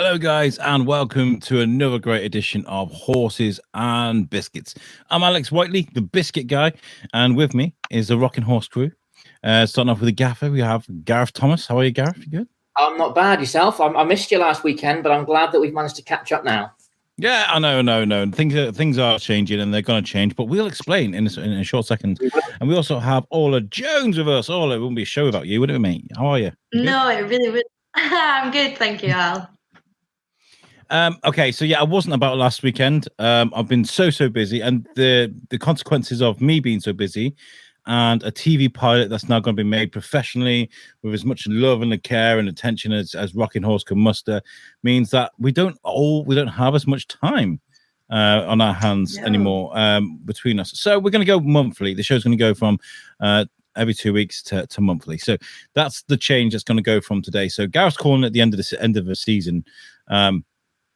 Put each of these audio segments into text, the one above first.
Hello, guys, and welcome to another great edition of Horses and Biscuits. I'm Alex Whiteley, the Biscuit Guy, and with me is the Rocking Horse crew. Starting off with the gaffer, we have Gareth Thomas. How are you, Gareth? You good? I'm not bad. Yourself? I missed you last weekend, but I'm glad that we've managed to catch up now. Yeah, I know. Things are changing, and they're going to change, but we'll explain in a short second. And we also have Orla Jones with us. Orla, it wouldn't be a show about you, would it, mate? How are you? No, it really would. I'm good, thank you, Al. Okay, so yeah, I wasn't about last weekend. I've been so busy, and the consequences of me being so busy and a TV pilot that's now going to be made professionally with as much love and care and attention as Rocking Horse can muster means that we don't have as much time on our hands anymore between us. So we're going to go monthly. The show's going to go from every 2 weeks to monthly. So that's the change that's going to go from today. So Gareth's calling at the end of the season.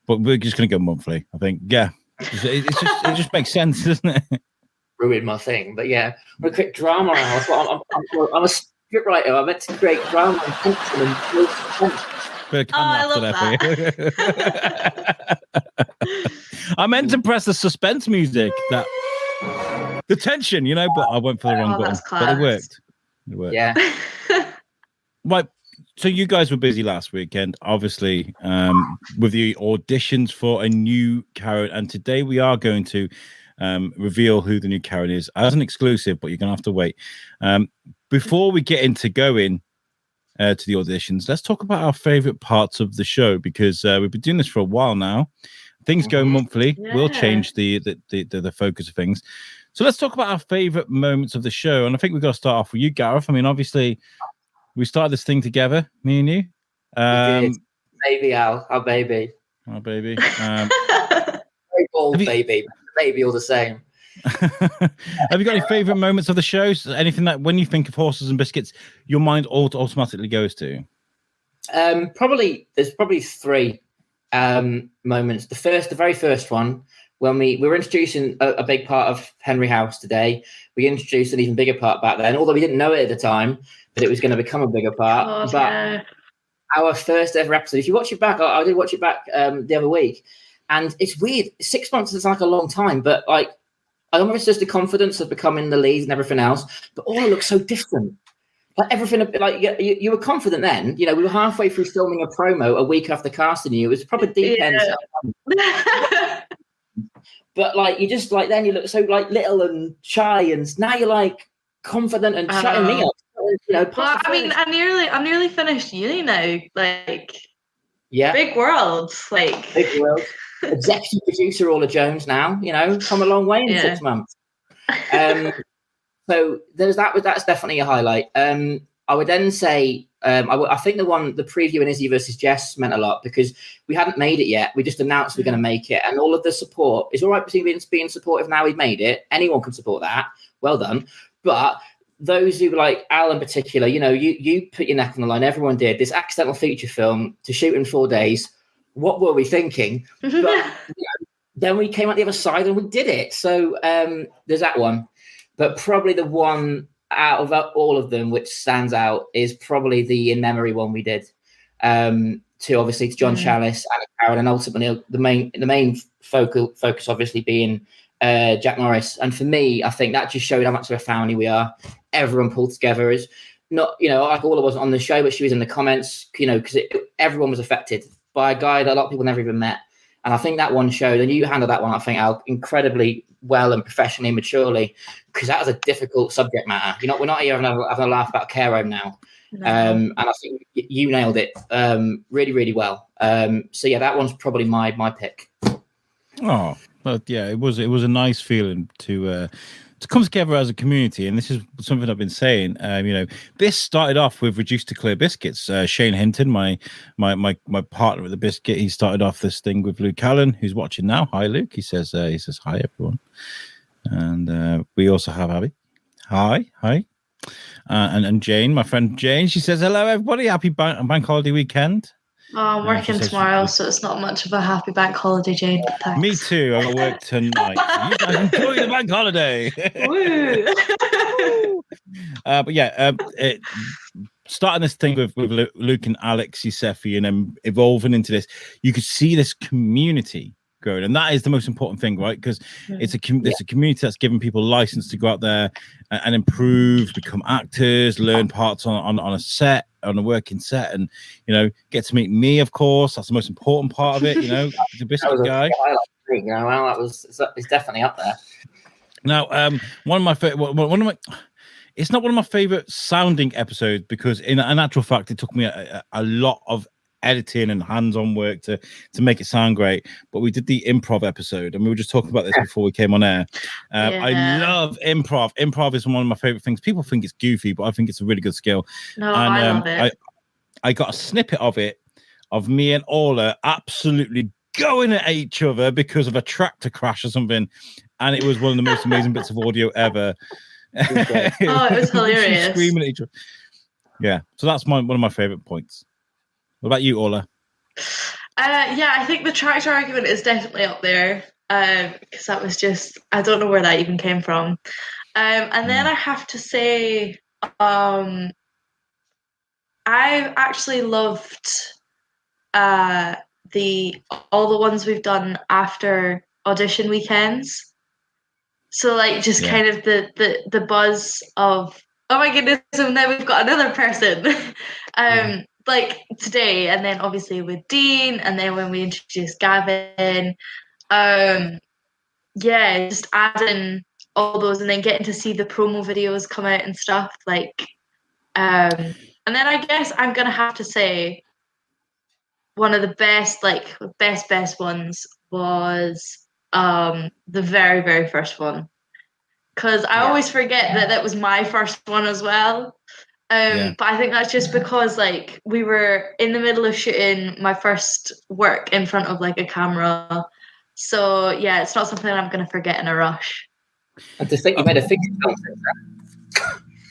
But we're just going to go monthly, I think. Yeah, it just makes sense, doesn't it? Ruined my thing, but yeah, I'm a quick drama house. I'm a script writer. I meant to create drama and tension and I love that. I meant to press the suspense music, that the tension, but I went for the wrong button. But it worked. Yeah. Right. So you guys were busy last weekend, obviously, with the auditions for a new Karen, and today we are going to reveal who the new Karen is as an exclusive, but you're going to have to wait. Before we get into going to the auditions, let's talk about our favorite parts of the show, because we've been doing this for a while now. Things go monthly. Yeah. We'll change the focus of things. So let's talk about our favorite moments of the show, and I think we've got to start off with you, Gareth. I mean, obviously, we started this thing together, me and you. Baby, Al. Our baby. Our baby. Very bald baby. Baby all the same. Have you got any favourite moments of the shows? Anything that when you think of Horses and Biscuits, your mind automatically goes to? There's probably three moments. The very first one, when we were introducing a big part of Henry House today, we introduced an even bigger part back then, although we didn't know it at the time, that it was going to become a bigger part. Our first ever episode, if you watch it back, I did watch it back the other week, and it's weird. 6 months is like a long time, but like, I don't know if it's just the confidence of becoming the lead and everything else, but all looks so different. Like everything, like you were confident then. We were halfway through filming a promo a week after casting you. It was proper deep end. But like you just like then you look so like little and shy, and now you're like confident and shutting me up. Well, I mean, I'm nearly finished uni now. Like, yeah, big world. Big world. Executive producer Orla Jones now. Come a long way in 6 months. So there's that. That's definitely a highlight. I would then say I think the preview in Izzy versus Jess meant a lot, because we hadn't made it yet. We just announced we're going to make it, and all of the support. It's all right being supportive now we've made it. Anyone can support that. Well done. But those who, like Al in particular, you put your neck on the line. Everyone did. This accidental feature film to shoot in 4 days. What were we thinking? But then we came out the other side and we did it. So there's that one. But probably the one out of all of them which stands out is probably the in memory one we did. To John Chalice and Karen, and ultimately the main focus obviously being Jack Morris. And for me, I think that just showed how much of a family we are. Everyone pulled together. Is not, like Orla wasn't on the show, but she was in the comments, because everyone was affected by a guy that a lot of people never even met. And I think that one showed, and you handled that one, I think, Al, incredibly well and professionally and maturely, because that was a difficult subject matter. We're not here having a laugh about care home now. No. And I think you nailed it really, really well. So yeah, that one's probably my pick. Oh, but yeah, it was a nice feeling to come together as a community, and this is something I've been saying. This started off with Reduced to Clear Biscuits. Shane Hinton, my partner at the Biscuit, he started off this thing with Luke Allen, who's watching now. Hi, Luke. He says hi, everyone. And we also have Abby. Hi. And Jane, my friend Jane. She says hello, everybody. Happy bank holiday weekend. Oh, I'm working tomorrow, so it's not much of a happy bank holiday, Jane. Thanks. Me too. I work tonight. You guys enjoy the bank holiday. Woo. But yeah, starting this thing with Luke and Alex Yusefi and then evolving into this, you could see this community growing, and that is the most important thing, right? Because it's a community that's giving people license to go out there and improve, become actors, learn parts on a set, on a working set, and get to meet me, of course. That's the most important part of it. The biscuit guy. It's definitely up there. Now, one of my favorite. It's not one of my favorite sounding episodes because, in actual fact, it took me a lot of editing and hands-on work to make it sound great. But we did the improv episode, and we were just talking about this before we came on air. I love improv. Improv is one of my favorite things. People think it's goofy, but I think it's a really good skill. No, I love it. I got a snippet of it, of me and Orla absolutely going at each other because of a tractor crash or something, and it was one of the most amazing bits of audio ever. It was hilarious. Screaming at each other. Yeah, so that's one of my favorite points. What about you, Orla? I think the tractor argument is definitely up there because that was just, I don't know where that even came from. And then I have to say, I actually loved all the ones we've done after audition weekends. So just kind of the buzz of, oh my goodness, so now we've got another person. Like today, and then obviously with Dean, and then when we introduced Gavin, just adding all those, and then getting to see the promo videos come out and stuff. And then I guess I'm gonna have to say one of the best ones was the very, very first one, because I always forget that was my first one as well. But I think that's just because we were in the middle of shooting my first work in front of a camera. So it's not something I'm going to forget in a rush. And to think you made a feature film.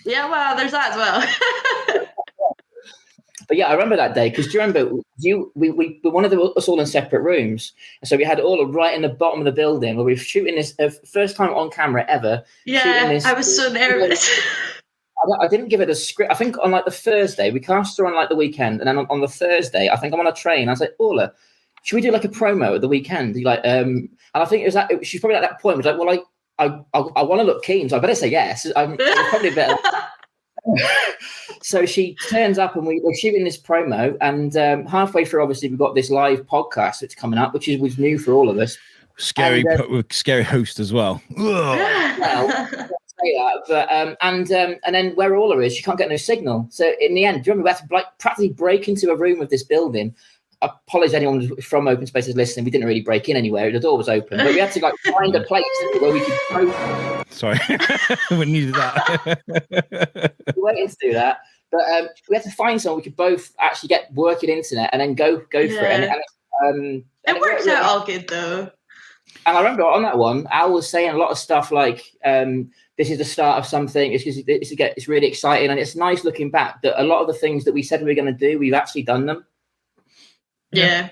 Yeah, well, there's that as well. But I remember that day because do you remember we one of us all in separate rooms, and so we had Orla right in the bottom of the building where we were shooting this first time on camera ever. Yeah, I was so nervous. I didn't give it a script. I think on the Thursday, we cast her on the weekend, and then on the Thursday, I think I'm on a train. I was like, Orla, should we do a promo at the weekend? And I think it was she's probably at that point. Was like, well, I want to look keen, so I better say yes. I'm probably better. So she turns up, and we're shooting this promo, and halfway through, obviously, we've got this live podcast that's coming up, which was new for all of us. Scary host as well. But and then where Orla is, she can't get no signal. So in the end, do you remember we had to practically break into a room of this building? I apologize anyone from Open Spaces listening. We didn't really break in anywhere. The door was open, but we had to find a place where we could go. Sorry, we needed that. We waited to do that, but we had to find someone we could both actually get working internet and then go for it. And it worked out all good though. And I remember on that one, Al was saying a lot of stuff like, this is the start of something. It's really exciting. And it's nice looking back that a lot of the things that we said we were going to do, we've actually done them. Yeah.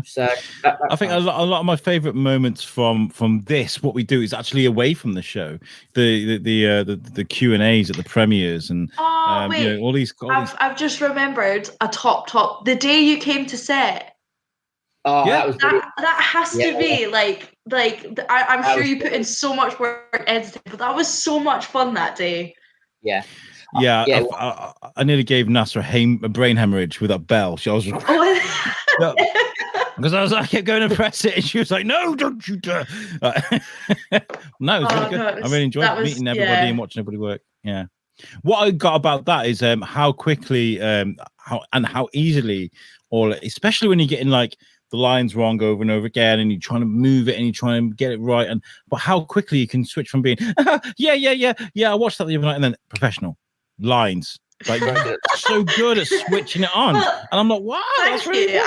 So I think a lot of my favorite moments from this, what we do, is actually away from the show, the Q&As at the premieres and all these. I've just remembered a top the day you came to set. Oh, yeah, that has to be I'm sure you put in so much work editing, but that was so much fun that day. Yeah. Yeah, I nearly gave Nasser a brain hemorrhage with that bell. She was because I kept going to press it, and she was like, "No, don't you dare!" No, it was really good. I really enjoyed meeting everybody and watching everybody work. Yeah, what I got about that is how quickly, how easily, or especially when you're getting the lines wrong over and over again, and you're trying to move it and you're trying to get it right, but how quickly you can switch from being I watched that the other night, and then professional lines, so good at switching it on, and I'm like, wow, that's really good.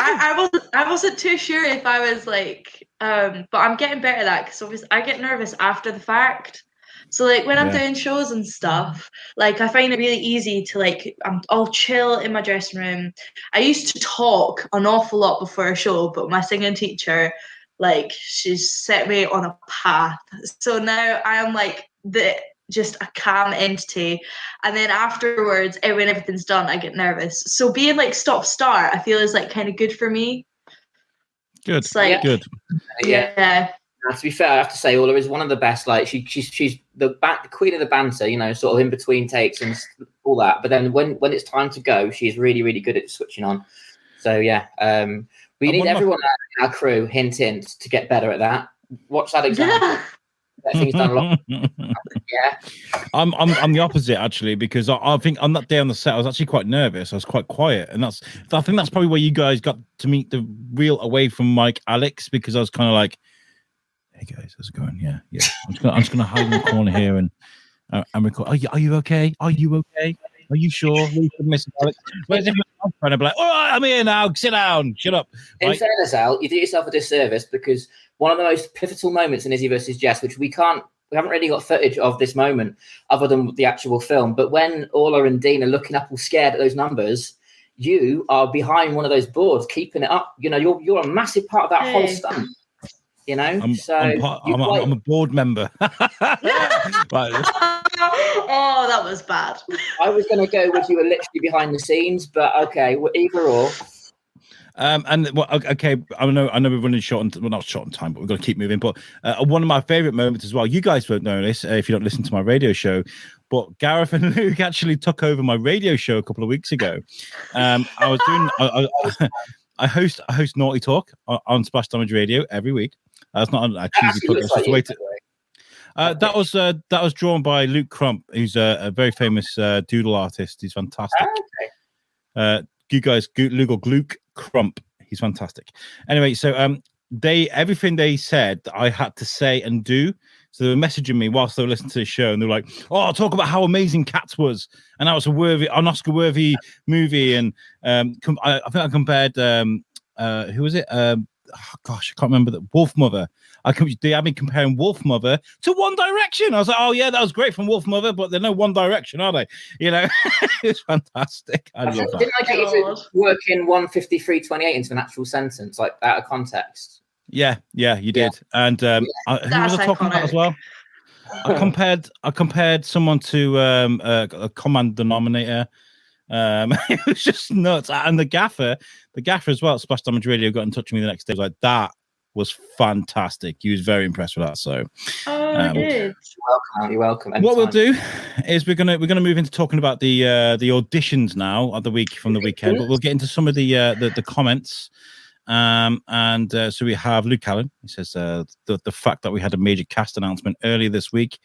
I wasn't too sure if I was but I'm getting better at that because obviously I get nervous after the fact. So when I'm doing shows and stuff, I find it really easy to I'll chill in my dressing room. I used to talk an awful lot before a show, but my singing teacher, she's set me on a path. So now I am just a calm entity, and then afterwards, when everything's done, I get nervous. So being like stop-start, I feel is like kind of good for me. Good, It's like, good. Yeah. Now, to be fair, I have to say, Orla is one of the best. Like she's the queen of the banter, you know, sort of in between takes and all that. But then when it's time to go, she's really, really good at switching on. So yeah, we need everyone in our crew, hint, to get better at that. Watch that example. Get things done a lot. Yeah, I'm the opposite actually, because I think on that day on the set I was actually quite nervous. I was quite quiet, and I think that's probably where you guys got to meet the real away from Mike Alex, because I was kind of like, hey guys, how's it going? Yeah. I'm just gonna hide in the corner here and record. Are you okay? Are you okay? Are you sure? Mr. Alex. Whereas if I'm trying to be like, all right, I'm here now. Sit down. Shut up. In fairness, Al, you do yourself a disservice, because one of the most pivotal moments in Izzy versus Jess, which we haven't really got footage of this moment other than the actual film. But when Orla and Dean are looking up all scared at those numbers, you are behind one of those boards, keeping it up. You know, you're a massive part of that whole stunt. You know, I'm a board member. Oh, that was bad. I was going to go with you were literally behind the scenes, but okay, either or. Okay, I know we're running short on, not short on time, but we've got to keep moving. But one of my favorite moments as well, you guys won't know this if you don't listen to my radio show, but Gareth and Luke actually took over my radio show a couple of weeks ago. I host Naughty Talk on Splash Damage Radio every week. It's not a cheesy plug. That was drawn by Luke Crump, who's a very famous doodle artist. He's fantastic. You guys Google Luke Crump. He's fantastic. Anyway, so everything they said I had to say and do. So they were messaging me whilst they were listening to the show, and they were like, "Oh, I'll talk about how amazing Cats was, and that was an Oscar-worthy movie." And I think I compared who was it? Gosh, I can't remember that. Wolf Mother. They had me comparing Wolf Mother to One Direction. I was like, oh yeah, that was great from Wolf Mother, but they're no One Direction, are they? You know, it's fantastic. I love that. Didn't I get you to work in 153.28 into an actual sentence, like out of context? Yeah, you did. And who was I talking about as well? I compared someone to a common denominator. It was just nuts. And the gaffer as well at Splash Damage Radio got in touch with me the next day. I was like, that was fantastic. He was very impressed with that. So good. You're welcome. Anytime. What we'll do is we're gonna move into talking about the auditions now of the week from the weekend, but we'll get into some of the comments. So we have Luke Allen. He says the fact that we had a major cast announcement earlier this week,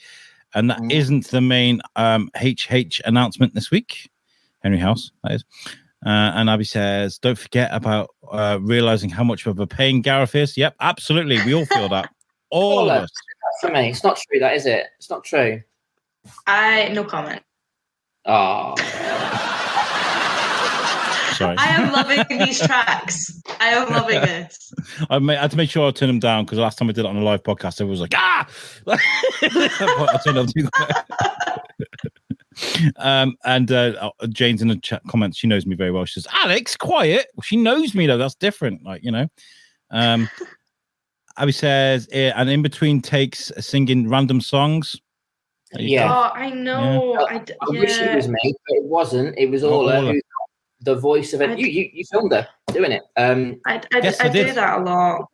and that isn't the main HH announcement this week. Henry House, that is. And Abby says, don't forget about realizing how much of a pain Gareth is. Yep, absolutely. We all feel that. All of us. For me, it's not true, that is it? It's not true. No comment. Oh. Sorry. I am loving these tracks. I am loving this. I had to make sure I turned them down, because the last time I did it on a live podcast, everyone was like, ah! I turned them to Jane's in the chat comments. She knows me very well. She says, Alex, quiet. Well, she knows me though. That's different. Like, you know. Abby says, and in between takes singing random songs. Yeah. Oh, I know. I wish it was me, but it wasn't. It was Orla, who's the voice of it. You filmed her doing it. I do that a lot.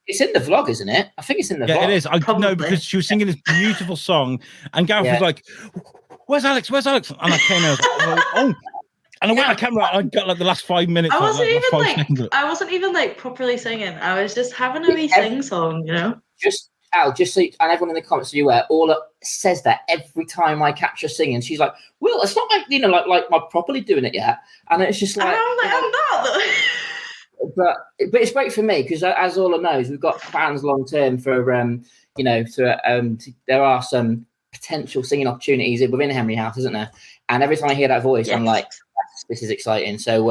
It's in the vlog, isn't it? I think it's in the vlog. Yeah, it is. I know, because she was singing this beautiful song, and Gareth was like, Where's Alex? And I came out, oh. And I went on camera. I got like the last 5 minutes. I wasn't even like properly singing. I was just having a wee sing song, you know. Just so and everyone in the comments, you aware, Orla says that every time I catch her singing. She's like, "Well, it's not like, you know, like I'm properly doing it yet." And it's just like, I'm not. But it's great for me, because as Orla knows, we've got plans long term for there are some potential singing opportunities within Henry House, isn't there? And every time I hear that voice, I'm like, yes, this is exciting. So,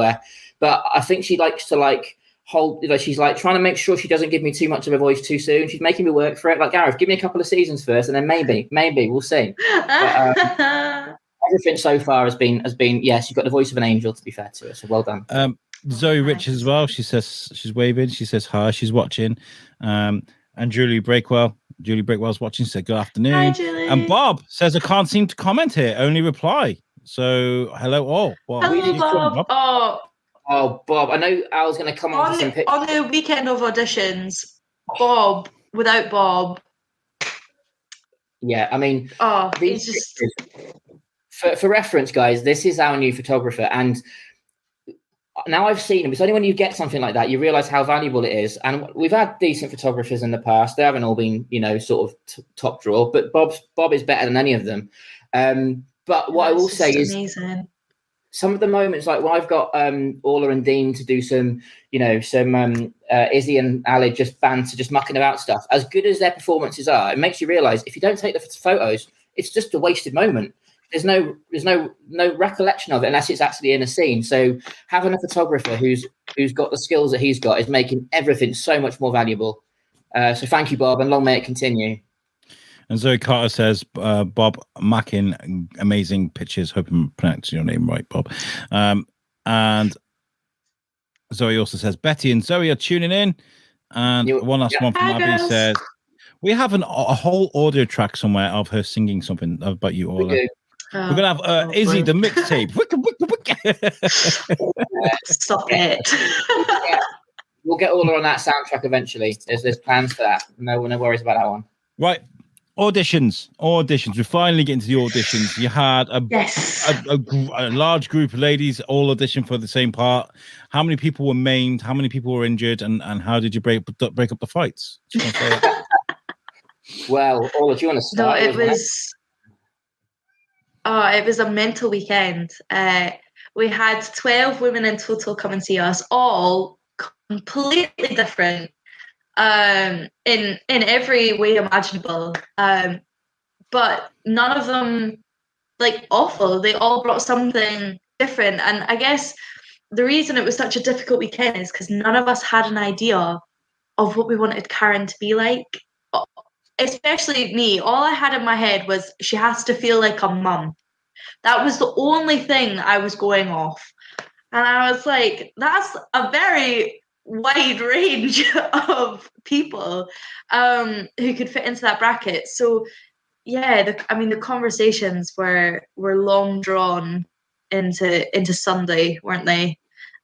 but I think she likes to hold, she's like trying to make sure she doesn't give me too much of a voice too soon. She's making me work for it. Like, Gareth, give me a couple of seasons first, and then maybe we'll see. But, everything so far has been, yes, you've got the voice of an angel, to be fair to her. So well done. Zoe Richards as well. She says she's waving. She says hi. She's watching. And Julie Breakwell Julie Breakwell's watching, said good afternoon. Hi, Julie. And Bob says, I can't seem to comment here, only reply. So, hello all. Well, Hello, Bob. Oh, Bob, I know Al's going to come on to some pictures. On the weekend of auditions, Bob, without Bob. Yeah, I mean, he's just... For reference, guys, this is our new photographer. And now I've seen him. It's only when you get something like that, you realize how valuable it is. And we've had decent photographers in the past. They haven't all been, sort of top draw, but Bob is better than any of them. But what I will say is amazing. Some of the moments, like when I've got Orla and Dean to do some Izzy and Ali just banter, just mucking about stuff. As good as their performances are, it makes you realise if you don't take the photos, it's just a wasted moment. There's no recollection of it unless it's actually in a scene. So having a photographer who's got the skills that he's got is making everything so much more valuable. So thank you, Bob, and long may it continue. And Zoe Carter says, Bob Mackin, amazing pictures. Hope I'm pronouncing your name right, Bob. And Zoe also says, Betty and Zoe are tuning in. And one last one from Abby says, we have a whole audio track somewhere of her singing something about you, Orla. We're going to have Izzy, the mixtape. Stop it. We'll get Orla on that soundtrack eventually. There's plans for that. No worries about that one. Right. Auditions. We're finally getting to the auditions. You had a large group of ladies all audition for the same part. How many people were maimed? How many people were injured? And how did you break up the fights? Well, Orla, do you want to start? No, it was a mental weekend. We had 12 women in total come and see us, all completely different. In every way imaginable, but none of them awful. They all brought something different, and I guess the reason it was such a difficult weekend is because none of us had an idea of what we wanted Karen to be like. Especially me. All I had in my head was she has to feel like a mum. That was the only thing I was going off, and I was like, that's a very wide range of people who could fit into that bracket. So the conversations were long drawn into Sunday, weren't they?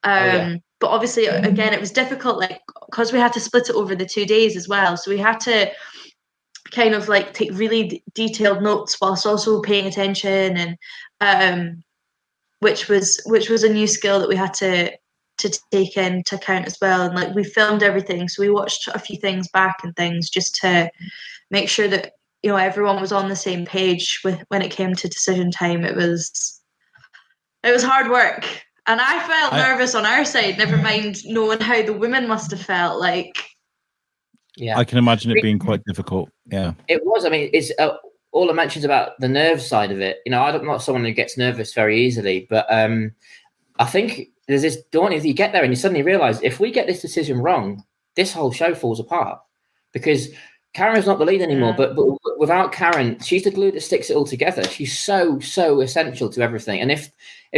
But obviously again it was difficult, because we had to split it over the 2 days as well, so we had to kind of take really detailed notes whilst also paying attention, and which was a new skill that we had to take into account as well. And we filmed everything, so we watched a few things back and things just to make sure that everyone was on the same page when it came to decision time. It was hard work, and I felt nervous on our side, never mind knowing how the women must have felt. I can imagine it being quite difficult. Yeah, it was. I mean, it's all I mentioned about the nerve side of it. I'm not someone who gets nervous very easily, but I think there's this daunting thing. You get there and you suddenly realize, if we get this decision wrong, this whole show falls apart, because Karen's not the lead anymore. But without Karen, she's the glue that sticks it all together. She's so essential to everything. And if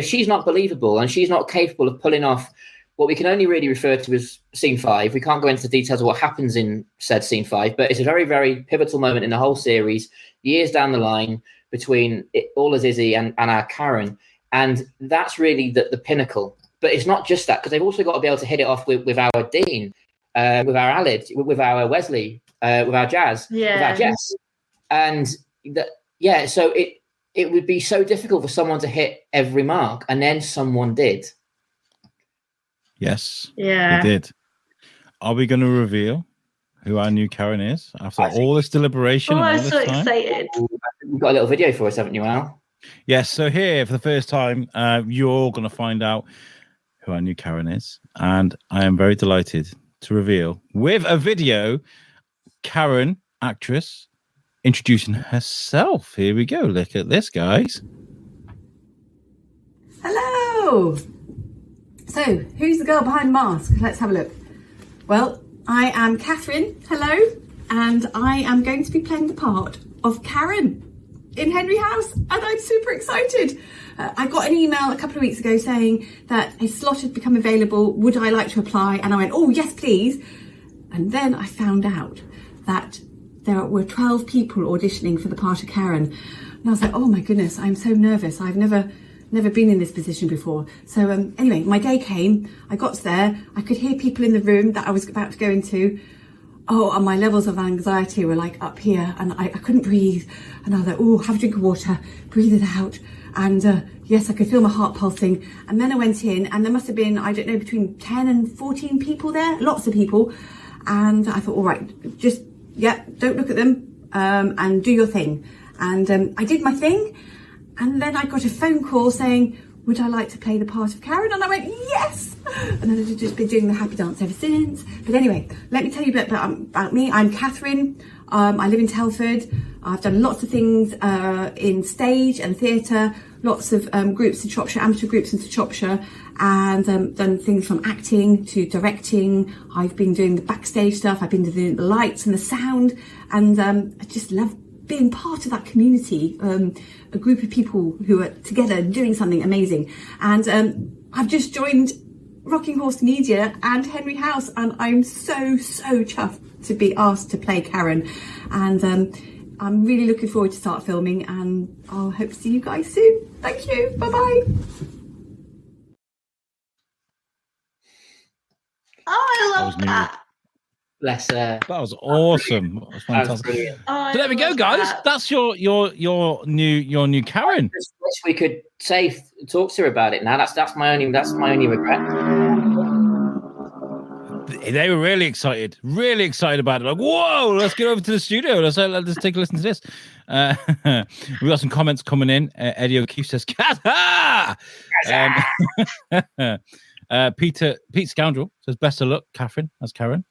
she's not believable and she's not capable of pulling off what we can only really refer to as scene 5, we can't go into the details of what happens in said scene 5, but it's a very, very pivotal moment in the whole series, years down the line, between Orla's Izzy and our Karen. And that's really the pinnacle. But it's not just that, because they've also got to be able to hit it off with our Dean, with our Alid, with our Wesley, with our Jazz, with our Jess. And so it would be so difficult for someone to hit every mark, and then someone did. Yes. Yeah. They did. Are we going to reveal who our new Karen is after all this deliberation? I'm so excited. You've got a little video for us, haven't you, Al? Yes. So here, for the first time, you're all going to find out who our new Karen is. And I am very delighted to reveal, with a video, Karen, actress, introducing herself. Here we go. Look at this, guys. Hello. So, who's the girl behind mask? Let's have a look. Well, I am Catherine. Hello. And I am going to be playing the part of Karen in Henry House, and I'm super excited. I got an email a couple of weeks ago saying that a slot had become available. Would I like to apply? And I went, oh, yes, please. And then I found out that there were 12 people auditioning for the part of Karen. And I was like, oh my goodness, I'm so nervous. I've never been in this position before. So anyway, my day came, I got there, I could hear people in the room that I was about to go into. Oh, and my levels of anxiety were like up here, and I couldn't breathe. And I was like, oh, have a drink of water, breathe it out. And yes, I could feel my heart pulsing. And then I went in, and there must have been, I don't know, between 10 and 14 people there, lots of people. And I thought, all right, just, don't look at them, and do your thing. And I did my thing. And then I got a phone call saying, would I like to play the part of Karen? And I went, yes! And then I've just been doing the happy dance ever since. But anyway, let me tell you a bit about me. I'm Catherine. I live in Telford. I've done lots of things in stage and theatre, lots of groups in Shropshire, amateur groups in Shropshire, and done things from acting to directing. I've been doing the backstage stuff. I've been doing the lights and the sound. And I just love being part of that community, a group of people who are together doing something amazing. And I've just joined Rocking Horse Media and Henry House, and I'm so chuffed to be asked to play Karen. And I'm really looking forward to start filming, and I'll hope to see you guys soon. Thank you. Bye-bye. Oh, I love that. Bless her. That was awesome. That was fantastic. Oh, So there we go, guys. That. That's your new Karen. I just wish we could talk to her about it now. That's my only regret. They were really excited about it. Like, whoa, let's get over to the studio. Let's take a listen to this. We got some comments coming in. Eddie O'Keefe says, "Kata!" Pete Scoundrel says, "Best of luck, Catherine." That's Karen.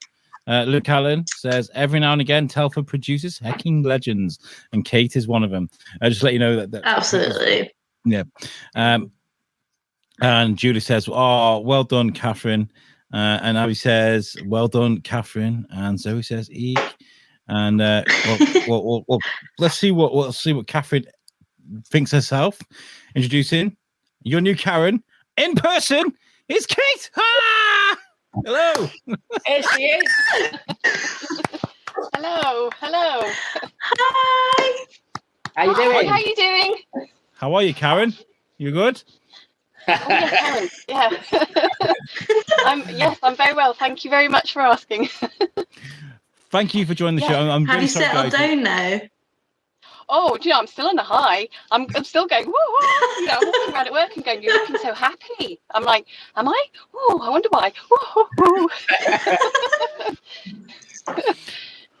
Luke Allen says, "Every now and again, Telford produces hecking legends, and Kate is one of them." Just to let you know that Absolutely. Yeah. And Julie says, "Oh, well done, Catherine." And Abby says, "Well done, Catherine." And Zoe says, "Eek." And well, let's see what Catherine thinks herself. Introducing your new Karen in person. It's Kate. Ah! Hello. Here she is. Hello. Hi. How you doing? How you doing? How are you, Karen? You good? Oh, yeah, Karen. Yeah. Yes, I'm very well. Thank you very much for asking. Thank you for joining the show. I'm Have really you sorry, settled guys. down now? Oh, do you know, I'm still on the high. I'm still going, woo, woo. You know, I'm walking around at work and going, "You're looking so happy." I'm like, am I? Oh, I wonder why.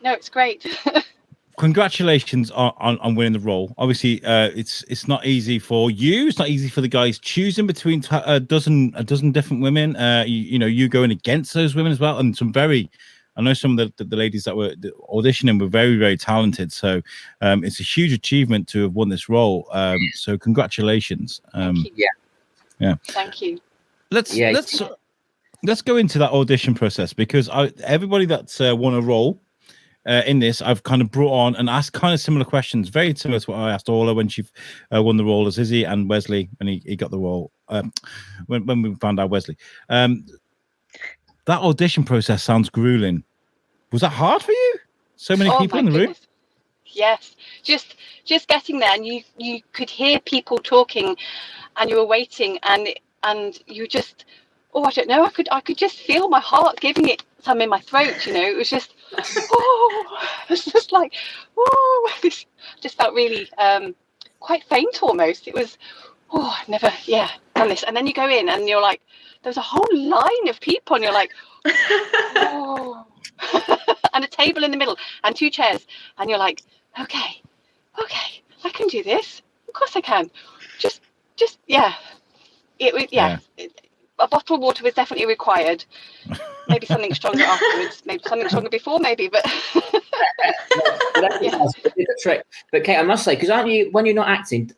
No, it's great. Congratulations on winning the role. Obviously, it's not easy for you. It's not easy for the guys choosing between a dozen different women. You going against those women as well, and I know some of the ladies that were auditioning were very, very talented. So it's a huge achievement to have won this role. So congratulations. Thank you. Yeah. Thank you. Let's go into that audition process, because everybody that's won a role in this, I've kind of brought on and asked kind of similar questions, very similar to what I asked Orla when she won the role as Izzy, and Wesley when he got the role when we found out Wesley. That audition process sounds grueling. Was that hard for you? So many people in the room? Yes. Just getting there, and you could hear people talking, and you were waiting, and you just, I don't know, I could just feel my heart giving it some in my throat, you know. It was just, it's just like, this just felt really quite faint almost. It was, I've never done this. And then you go in and you're like, there's a whole line of people, and you're like, and a table in the middle and 2 chairs, and you're like, okay, I can do this. Of course I can. Just It was a bottle of water was definitely required. Maybe something stronger afterwards. Maybe something stronger before. Maybe, but that's the trick. But Kate, I must say, because aren't you, when you're not acting,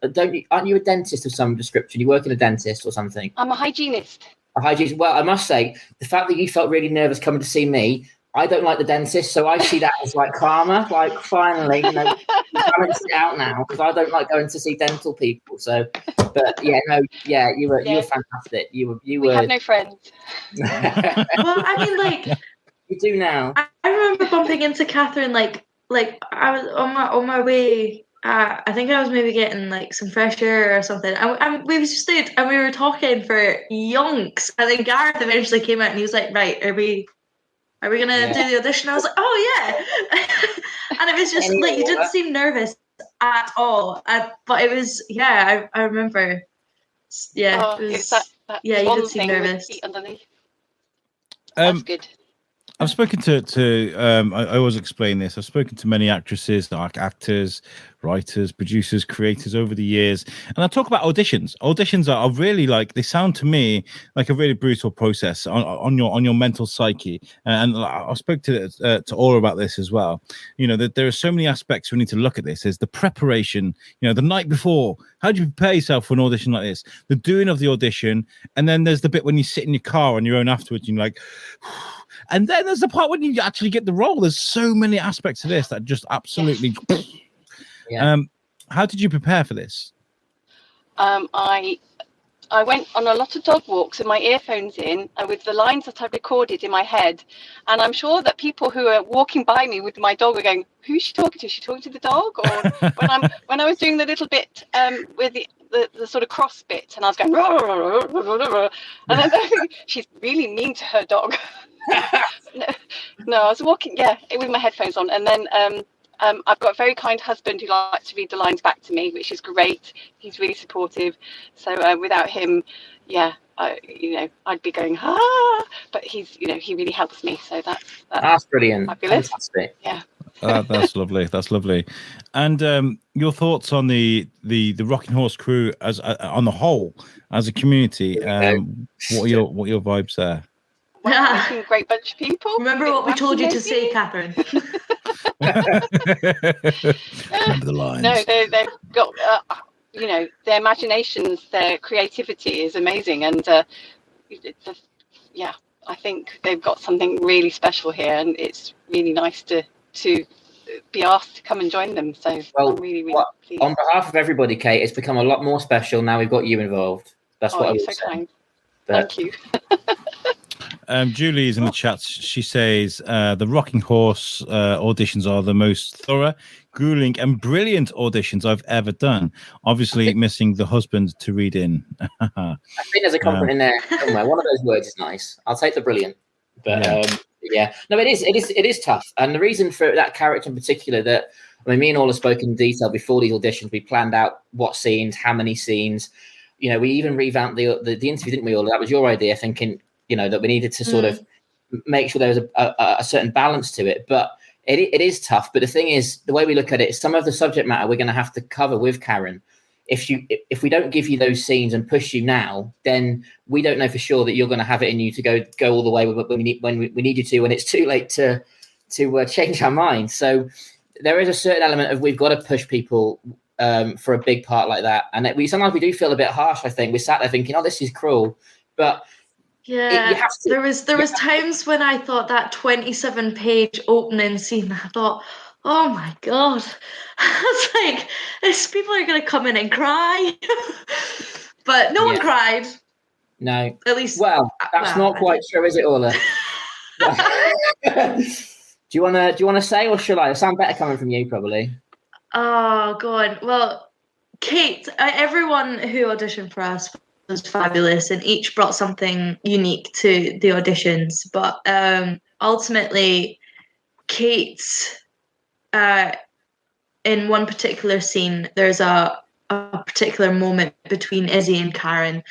aren't you a dentist of some description? You work in a dentist or something? I'm a hygienist. A hygienist. Well, I must say, the fact that you felt really nervous coming to see me, I don't like the dentist, so I see that as like karma. Like, finally, you balance it out now, because I don't like going to see dental people. So, but you were fantastic. We have no friends. Well, I mean, like, you do now. I remember bumping into Catherine like like I was on my way. I think I was maybe getting like some fresh air or something. And we stood and we were talking for yonks. And then Gareth eventually came out and he was like, "Right, are we gonna do the audition?" I was like, "Oh yeah," and it was just like you didn't seem nervous at all. But it was I remember. Yeah, it was. It's that you one did seem thing with nervous. feet underneath. That's good. I've spoken to I always explain this. I've spoken to many actresses, like actors, writers, producers, creators over the years, and I talk about auditions. Auditions are really like, they sound to me like a really brutal process on your mental psyche. And I spoke to Orla about this as well. You know, that there are so many aspects we need to look at this. There's the preparation, you know, the night before. How do you prepare yourself for an audition like this? The doing of the audition, and then there's the bit when you sit in your car on your own afterwards, and you're like. And then there's the part when you actually get the role. There's so many aspects of this that just absolutely. Yeah. How did you prepare for this? I went on a lot of dog walks with my earphones in and with the lines that I recorded in my head. And I'm sure that people who are walking by me with my dog are going, "Who's she talking to? Is she talking to the dog?" Or when I was doing the little bit with the sort of cross bit, and I was going, "Rah, rah, rah, rah, rah, rah," and I think she's really mean to her dog. No, I was walking, with my headphones on, and then I've got a very kind husband who likes to read the lines back to me, which is great. He's really supportive. So without him, I'd be going but he's, he really helps me. So that's brilliant, fabulous. fantastic. Yeah. That's lovely. That's lovely. And your thoughts on the Rocking Horse crew as on the whole, as a community? What are your vibes there? Well, a great bunch of people. Remember what we told you to say, Catherine. Remember the lines. No, they've got, their imaginations, their creativity is amazing. And I think they've got something really special here. And it's really nice to be asked to come and join them. So I'm really, really pleased. On behalf of everybody, Kate, it's become a lot more special now we've got you involved. That's what I was saying. Kind. Thank you. Julie is in the chat. She says the Rocking Horse auditions are the most thorough, grueling, and brilliant auditions I've ever done. Obviously, missing the husband to read in. I think there's a compliment in there somewhere. One of those words is nice. I'll take the brilliant. But no, it is tough. And the reason for that character in particular, me and Orla spoke in detail before these auditions. We planned out what scenes, how many scenes. We even revamped the interview, didn't we, Orla? That was your idea, thinking. That we needed to sort of make sure there was a certain balance to it. But it is tough. But the thing is, the way we look at it is some of the subject matter we're going to have to cover with Karen. If we don't give you those scenes and push you now, then we don't know for sure that you're going to have it in you to go all the way when we need you to, when it's too late to change our mind. So there is a certain element of we've got to push people for a big part like that. And sometimes we do feel a bit harsh, I think. We sat there thinking, oh, this is cruel. But yeah, there was times when I thought that 27-page opening scene, I thought, oh my God. It's like, people are going to come in and cry. But no one cried. No. At least. Well, that's not quite true, is it, Orla? Do you want to say, or should I? It sounds better coming from you, probably. Oh, God. Well, Kate, everyone who auditioned for us was fabulous, and each brought something unique to the auditions. But ultimately, Kate's in one particular scene, there's a particular moment between Izzy and Karen,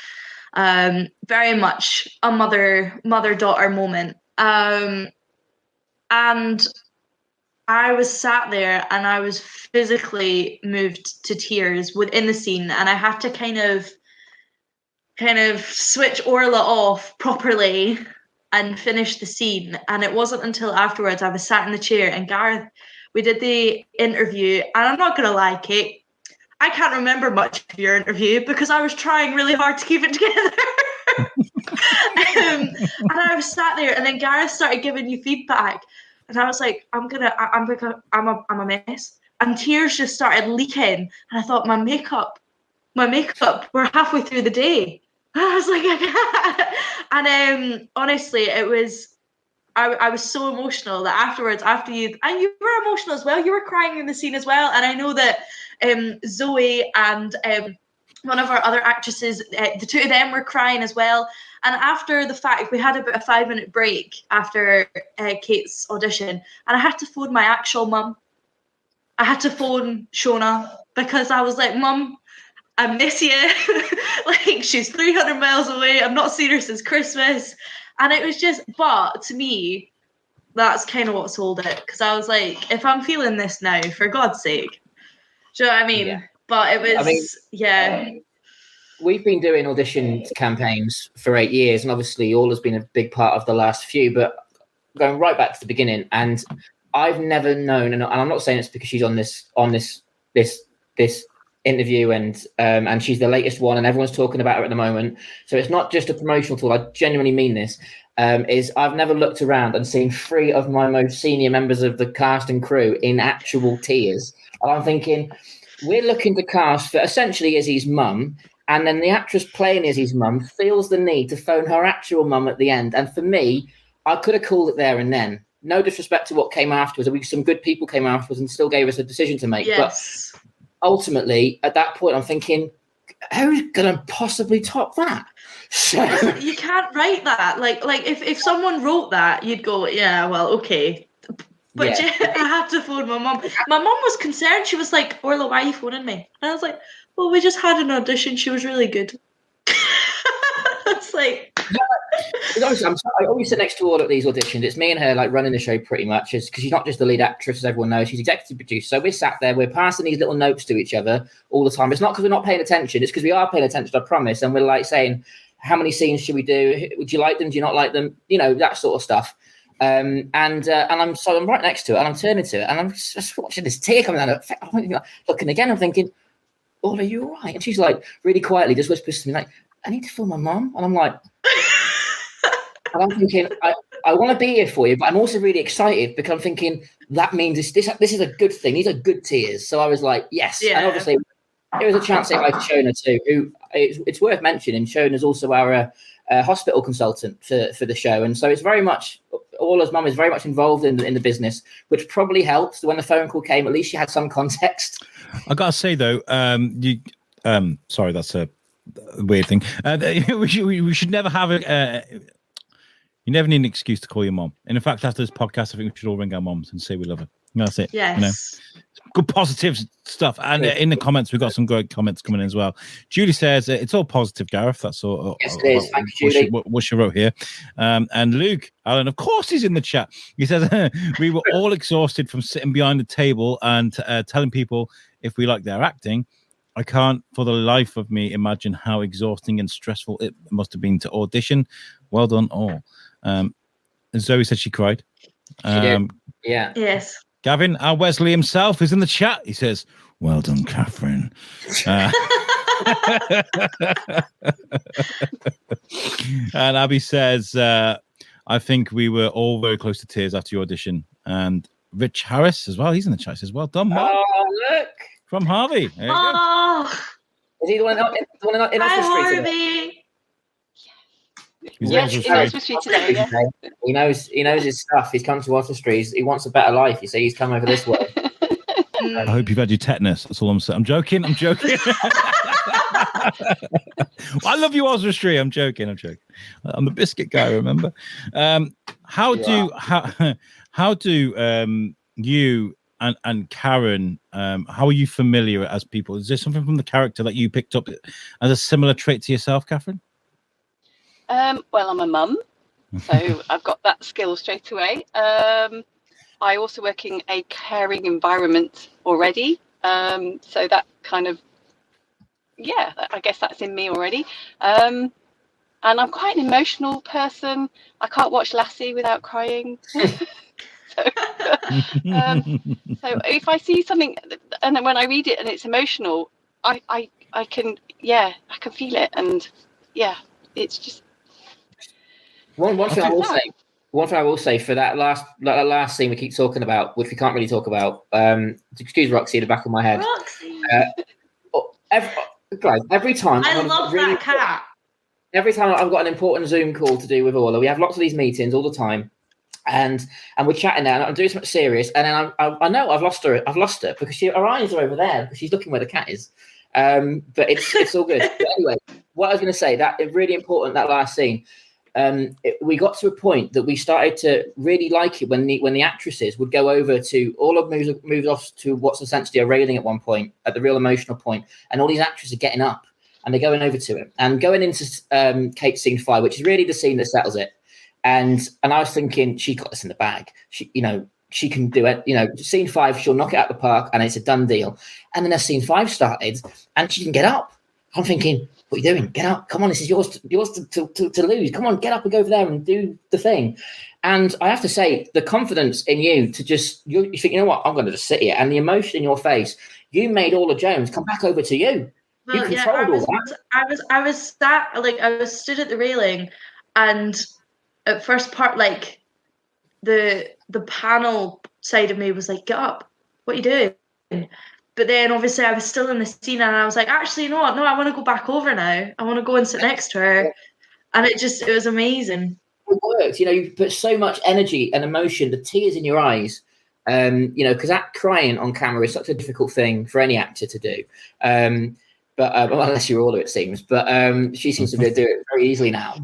very much a mother-daughter moment. And I was sat there and I was physically moved to tears within the scene, and I had to kind of switch Orla off properly and finish the scene. And it wasn't until afterwards I was sat in the chair and Gareth, we did the interview, and I'm not gonna lie, Kate, I can't remember much of your interview because I was trying really hard to keep it together. And I was sat there, and then Gareth started giving you feedback, and I was like, I'm a mess, and tears just started leaking, and I thought my makeup, we're halfway through the day. I was like, I can't. And honestly, it was I was so emotional that afterwards, after you were emotional as well. You were crying in the scene as well, and I know that Zoe and one of our other actresses, the two of them were crying as well. And after the fact, we had about a 5-minute break after Kate's audition, and I had to phone my actual mum. I had to phone Shona because I was like, Mum, I miss you. Like, she's 300 miles away. I've not seen her since Christmas. And it was just, but to me, that's kind of what sold it. Because I was like, if I'm feeling this now, for God's sake. Do you know what I mean? Yeah. But it was, We've been doing audition campaigns for 8 years, and obviously Orla's been a big part of the last few, but going right back to the beginning, and I've never known, and I'm not saying it's because she's on this interview and she's the latest one and everyone's talking about her at the moment. So it's not just a promotional tool. I genuinely mean this. Is I've never looked around and seen 3 of my most senior members of the cast and crew in actual tears. And I'm thinking, we're looking to cast for essentially Izzy's mum, and then the actress playing Izzy's mum feels the need to phone her actual mum at the end. And for me, I could have called it there and then. No disrespect to what came afterwards. Some good people came afterwards and still gave us a decision to make. yes. But ultimately, at that point, I'm thinking, who's going to possibly top that? So You can't write that. Like if someone wrote that, you'd go, yeah, well, okay. But Yeah. I had to phone my mum. My mum was concerned. She was like, Orla, why are you phoning me? And I was like, well, we just had an audition. She was really good. It's like... I always sit next to Orla at these auditions. It's me and her like running the show pretty much, because she's not just the lead actress, as everyone knows. She's executive producer. So we're sat there, we're passing these little notes to each other all the time. It's not because we're not paying attention. It's because we are paying attention, I promise. And we're like saying, how many scenes should we do? Would you like them? Do you not like them? You know, that sort of stuff. And I'm right next to it, and I'm turning to it, and I'm just watching this tear coming down. I'm looking again. I'm thinking, Orla, are you all right? And she's like, really quietly, just whispers to me like, I need to phone my mum. And I'm like, and I'm thinking, I want to be here for you, but I'm also really excited because I'm thinking that means this is a good thing. These are good tears. So I was like, yes. Yeah. And obviously, there was a chance to say hi to Shona too, who it's worth mentioning. Shona's also our hospital consultant for the show, and so it's very much Orla's mum is very much involved in the business, which probably helps. When the phone call came, at least she had some context. I gotta say though, sorry, that's a weird thing. We should never have a. You never need an excuse to call your mom. And in fact, after this podcast, I think we should all ring our moms and say we love her. That's it. Yes. You know? Good positive stuff. And in the comments, we've got some great comments coming in as well. Julie says, it's all positive, Gareth. That's all. Yes, it is. Thank you, Julie. What she wrote here. And Luke Allen, of course, he's in the chat. He says, we were all exhausted from sitting behind the table and telling people if we like their acting. I can't for the life of me imagine how exhausting and stressful it must have been to audition. Well done, all. And Zoe said she cried. She did. Yeah. Yes. Gavin, our Wesley himself, is in the chat. He says, well done, Catherine. And Abby says, I think we were all very close to tears after your audition. And Rich Harris as well. He's in the chat. He says, well done, Mark. Oh, look. From Harvey. There you go. Is he the one in Hi, Oxford Street? Harvey. Yes, in Oxford Street today. Yeah. He knows his stuff. He's come to Oxford Street. He wants a better life. You see, he's come over this way. I hope you've had your tetanus. That's all I'm saying. I'm joking. I love you, Oxford Street. I'm joking. I'm the biscuit guy, remember? How do you and Karen, how are you familiar as people? Is there something from the character that you picked up as a similar trait to yourself, Catherine? Well, I'm a mum, so I've got that skill straight away. I also work in a caring environment already, so that kind of, I guess that's in me already. And I'm quite an emotional person. I can't watch Lassie without crying. So if I see something and then when I read it and it's emotional, I can feel it, and it's just one thing I will say for that last scene we keep talking about, which we can't really talk about. Excuse Roxy in the back of my head. Roxy. Every time I love that cat. Every time I've got an important Zoom call to do with Orla, we have lots of these meetings all the time. And we're chatting now, and I'm doing something serious, and then I know I've lost her because her eyes are over there because she's looking where the cat is. But it's all good. But anyway, what I was going to say, that it's really important, that last scene. We got to a point that we started to really like it when the actresses would go over to Orla moves off to what's essentially a railing at one point, at the real emotional point, and all these actresses are getting up and they're going over to him and going into Kate's scene 5, which is really the scene that settles it. And I was thinking, she got this in the bag. She can do it. Scene 5, she'll knock it out the park, and it's a done deal. And then as scene 5 started, and she didn't get up. I'm thinking, what are you doing? Get up! Come on, this is yours to lose. Come on, get up and go over there and do the thing. And I have to say, the confidence in you to just you think, you know what, I'm going to just sit here, and the emotion in your face, you made Orla Jones come back over to you. Well, you controlled all that. I was stood at the railing, and at first part, like the panel side of me was like, get up, what are you doing? But then obviously I was still in the scene, and I was like, actually, you know what? No, I want to go back over now. I want to go and sit next to her. And it was amazing. It worked. You put so much energy and emotion, the tears in your eyes, because that crying on camera is such a difficult thing for any actor to do. But unless you're Orla, it seems. But she seems to be able to do it very easily now.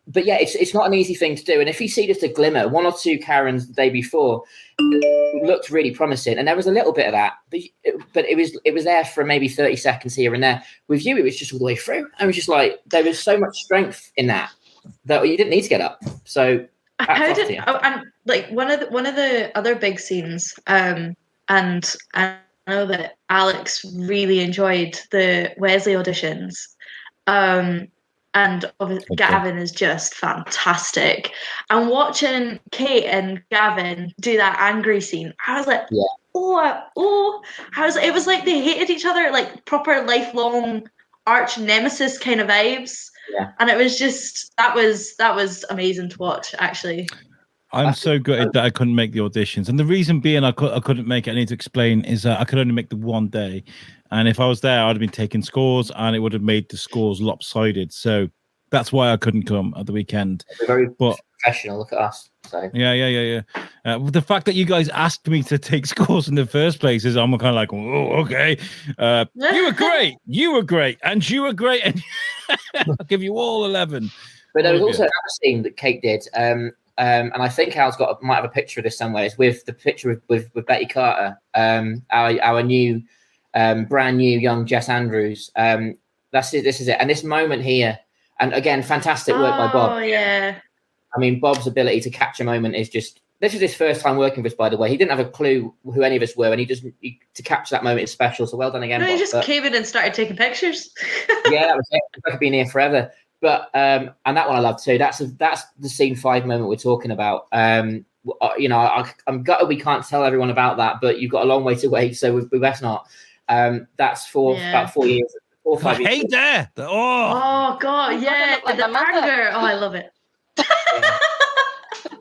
But yeah, it's not an easy thing to do. And if you see just a glimmer, one or two Karens the day before looked really promising, and there was a little bit of that, but it was there for maybe 30 seconds here and there. With you, it was just all the way through. I was just like, there was so much strength in that you didn't need to get up. So and like one of the other big scenes, and I know that Alex really enjoyed the Wesley auditions. And obviously Gavin is just fantastic. And watching Kate and Gavin do that angry scene, I was like, it was like they hated each other, like proper lifelong arch nemesis kind of vibes. Yeah. And it was just that was amazing to watch, actually. I'm so gutted that I couldn't make the auditions, and the reason being I couldn't make it, I need to explain, is that I could only make the one day, and if I was there, I'd have been taking scores, and it would have made the scores lopsided. So that's why I couldn't come at the weekend. We're very professional. Look at us. So. Yeah. The fact that you guys asked me to take scores in the first place is I'm kind of like, oh, okay. You were great, and you were great, and I'll give you all 11. But there was also another scene that Kate did. And I think Al's might have a picture of this somewhere. It's with the picture with Betty Carter, our new, brand new young Jess Andrews. That's it. This is it. And this moment here, and again, fantastic work by Bob. Oh yeah. I mean, Bob's ability to capture a moment is just. This is his first time working with us, by the way. He didn't have a clue who any of us were, and to capture that moment is special. So well done again. No, Bob. he just came in and started taking pictures. Yeah, that was it. I could be here forever. But and that one I love too. That's the scene 5 moment we're talking about. I'm gutted we can't tell everyone about that, but you've got a long way to wait, so we best not. That's for about 4 years, 4 or 5 years. I hate there. Oh God, yeah, like the my anger. Oh, I love it.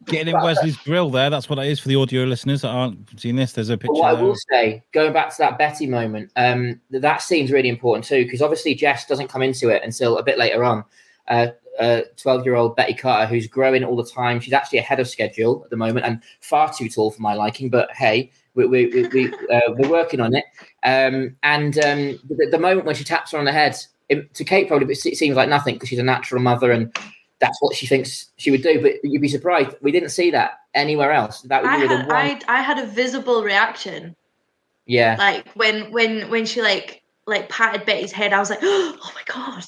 Getting in Wesley's grill there. That's what it is for the audio listeners that aren't seeing this. There's a picture. What I will say, going back to that Betty moment, that scene's really important too, because obviously Jess doesn't come into it until a bit later on. 12-year-old Betty Carter, who's growing all the time. She's actually ahead of schedule at the moment and far too tall for my liking. But hey, we're working on it. The moment when she taps her on the head, to Kate probably it seems like nothing because she's a natural mother and that's what she thinks she would do. But you'd be surprised we didn't see that anywhere else. That would be the one. I had a visible reaction. Yeah. Like when she like patted Betty's head, I was like, oh my God.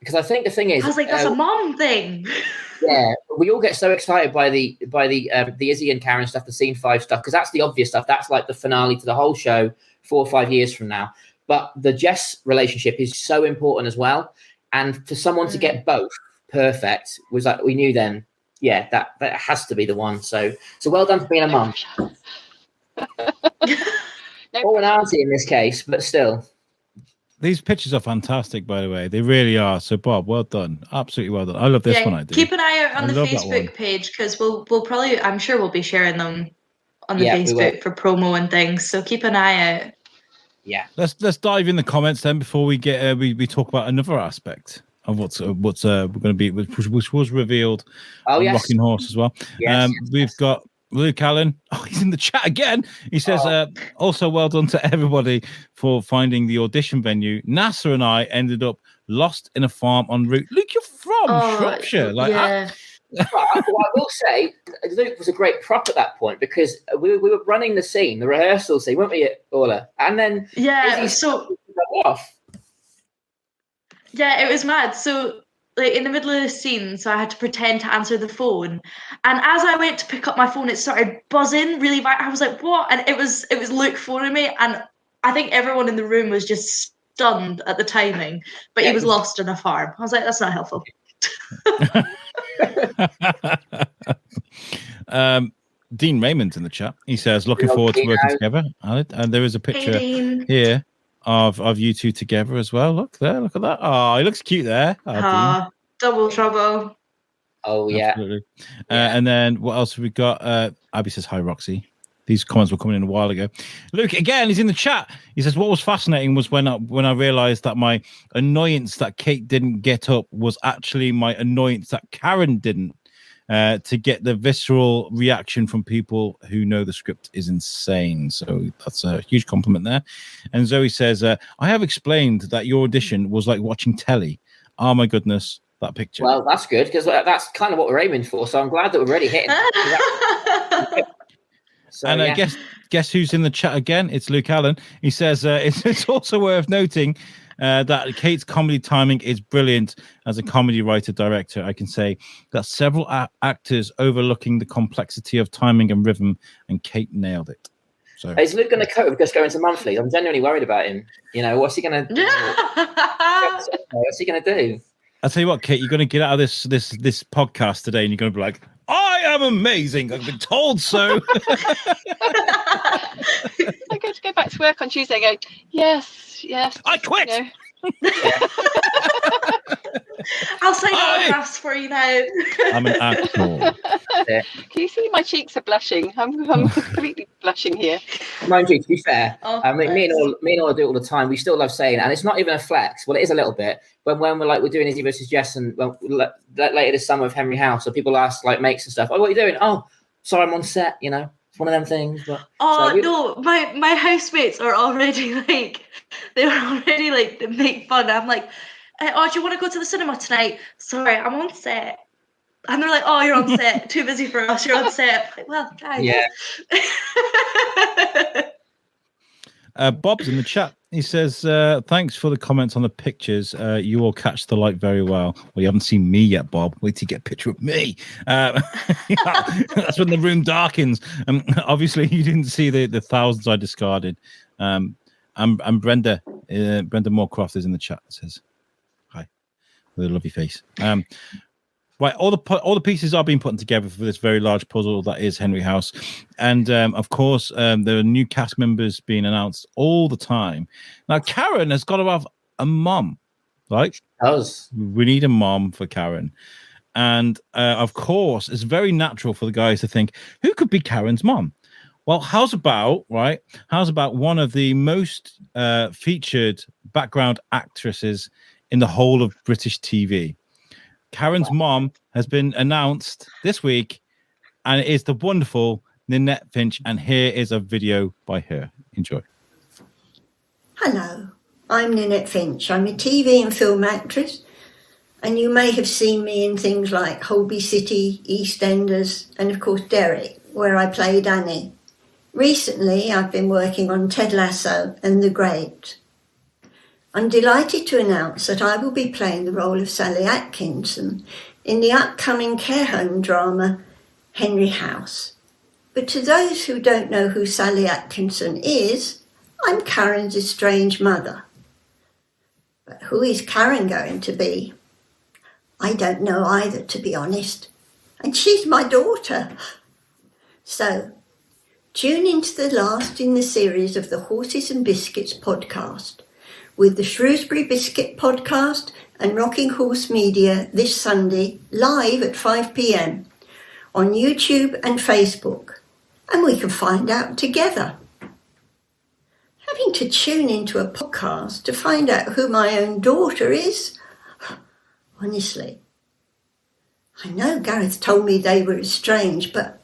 Because I think the thing is, I was like, that's a mom thing. Yeah, we all get so excited by the Izzy and Karen stuff, the scene 5 stuff, because that's the obvious stuff. That's like the finale to the whole show 4 or 5 years from now. But the Jess relationship is so important as well. And for someone to get both perfect was like, we knew then, yeah, that has to be the one. So well done for being a mum. Or an auntie in this case, but still. These pictures are fantastic, by the way. They really are. So, Bob, well done. Absolutely well done. I love this one. I do. Keep an eye out on the Facebook page because we'll probably, I'm sure we'll be sharing them on the Facebook for promo and things. So keep an eye out. Yeah. Let's dive in the comments then before we get we talk about another aspect of what's we're going to be, which was revealed Oh, on yes. Rocking Horse as well. Yes, We've got Luke Allen. Oh, he's in the chat again. He says, also well done to everybody for finding the audition venue. NASA and I ended up lost in a farm en route. Luke, you're from Shropshire. Yeah. But I will say, Luke was a great prop at that point because we were running the scene, the rehearsal scene, weren't we, Orla? And then off. Yeah, it was mad. So like in the middle of the scene, so I had to pretend to answer the phone. And as I went to pick up my phone, it started buzzing really bad. I was like, what? And it was Luke phoning me. And I think everyone in the room was just stunned at the timing. But he was lost in a farm. I was like, that's not helpful. Dean Raymond's in the chat. He says, looking forward to working together. And there is a picture here of you two together as well. Look there, look at that. Oh, he looks cute there. Double trouble. Oh, yeah. Absolutely. And then what else have we got? Abby says, hi, Roxy. These comments were coming in a while ago. Luke, again, he's in the chat. He says, what was fascinating was when I realized that my annoyance that Kate didn't get up was actually my annoyance that Karen didn't. To get the visceral reaction from people who know the script is insane. So that's a huge compliment there. And Zoe says, I have explained that your audition was like watching telly. Oh, my goodness, that picture. Well, that's good because that's kind of what we're aiming for. So I'm glad that we're already hitting. Guess who's in the chat again? It's Luke Allen. He says, it's also worth noting that Kate's comedy timing is brilliant. As a comedy writer director, I can say that several actors overlooking the complexity of timing and rhythm, and Kate nailed it. So is Luke going to cope with just going to monthly? I'm genuinely worried about him. You know, what's he going to do? What's he going to do? I'll tell you what, Kate, you're going to get out of this podcast today, and you're going to be like, I am amazing. I've been told so. I'm going to go back to work on Tuesday and go, yes. I quit. You know. I'll sign autographs for you now. I'm an actor. Can you see my cheeks are blushing? I'm completely blushing here. Mind you, to be fair, me and Orla do it all the time. We still love saying it, and it's not even a flex. Well, it is a little bit. When we're doing Izzy versus Jess, and later this summer with Henry House, so people ask mates and stuff. Oh, what are you doing? Oh, sorry, I'm on set. You know, it's one of them things. But no, my housemates are already they make fun. I'm like, oh, do you want to go to the cinema tonight? Sorry, I'm on set. And they're like, oh, you're on set. Too busy for us. You're on set. Like, well, guys. Yeah. Bob's in the chat. He says, thanks for the comments on the pictures. You all catch the light very well. Well, you haven't seen me yet, Bob. Wait till you get a picture of me. That's when the room darkens. Obviously, you didn't see the thousands I discarded. And Brenda Moorcroft is in the chat. It says, hi, with a lovely face. Right, all the pieces are being put together for this very large puzzle that is Henry House, and of course there are new cast members being announced all the time. Now Karen has got to have a mom, right? We need a mom for Karen, and of course it's very natural for the guys to think, who could be Karen's mom? Well, how's about one of the most featured background actresses in the whole of British TV? Karen's mom has been announced this week, and it is the wonderful Ninette Finch, and here is a video by her. Enjoy. Hello, I'm Ninette Finch. I'm a TV and film actress, and you may have seen me in things like Holby City, EastEnders, and of course Derek, where I played Annie. Recently, I've been working on Ted Lasso and The Great. I'm delighted to announce that I will be playing the role of Sally Atkinson in the upcoming care home drama Henry House. But to those who don't know who Sally Atkinson is, I'm Karen's estranged mother. But who is Karen going to be? I don't know either, to be honest. And she's my daughter. So, tune into the last in the series of the Horses and Biscuits podcast, with the Shrewsbury Biscuit podcast and Rocking Horse Media this Sunday, live at 5 p.m. on YouTube and Facebook, and we can find out together. Having to tune into a podcast to find out who my own daughter is, Honestly. I know Gareth told me they were estranged, but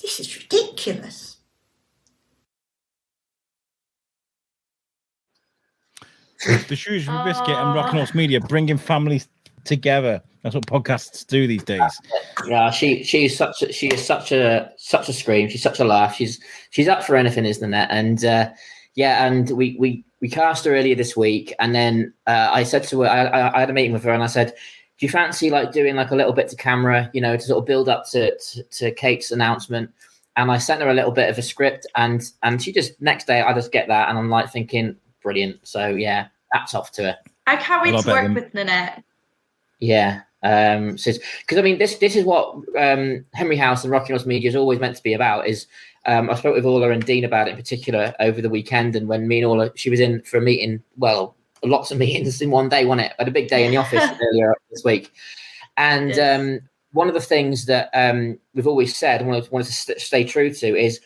this is ridiculous. It's the Shrewsbury Biscuit and Rockin' Horse Media bringing families together. That's what podcasts do these days. Yeah, she is such a scream. She's such a laugh. She's up for anything, isn't it? And and we cast her earlier this week, and then I said to her, I had a meeting with her, and I said, do you fancy like doing like a little bit to camera, you know, to sort of build up to Kate's announcement? And I sent her a little bit of a script, and she just next day I just get that, and I'm like thinking, brilliant. So yeah, that's off to her. I can't wait to work with Nanette. Yeah. Because I mean, this is what Henry House and Rockin' Horse Media is always meant to be about. Is I spoke with Orla and Dean about it in particular over the weekend, and when me and Orla, she was in for a meeting. Well, lots of meetings in one day, wasn't it? I had a big day in the office earlier this week, and one of the things that we've always said and wanted to stay true to is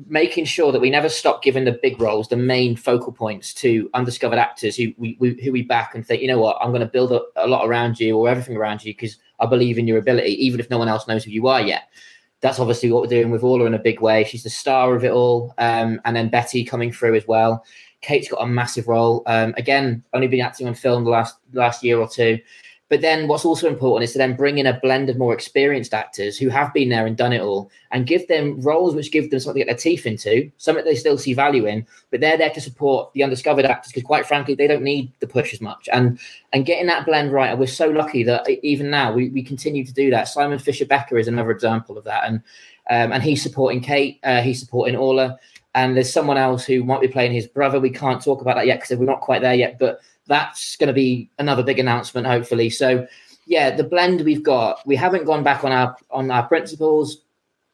making sure that we never stop giving the big roles the main focal points to undiscovered actors who we back and think, you know what, I'm going to build a lot around you or everything around you because I believe in your ability, even if no one else knows who you are yet. That's obviously what we're doing with Orla in a big way. She's the star of it all, and then Betty coming through as well. Kate's got a massive role. Again, only been acting on film the last year or two. But then what's also important is to then bring in a blend of more experienced actors who have been there and done it all and give them roles which give them something to get their teeth into, something they still see value in, but they're there to support the undiscovered actors because quite frankly, they don't need the push as much. And getting that blend right, and we're so lucky that even now we continue to do that. Simon Fisher-Becker is another example of that. And he's supporting Kate, he's supporting Orla. And there's someone else who might be playing his brother. We can't talk about that yet because we're not quite there yet, but that's going to be another big announcement, hopefully. So, yeah, the blend we've got, we haven't gone back on our principles,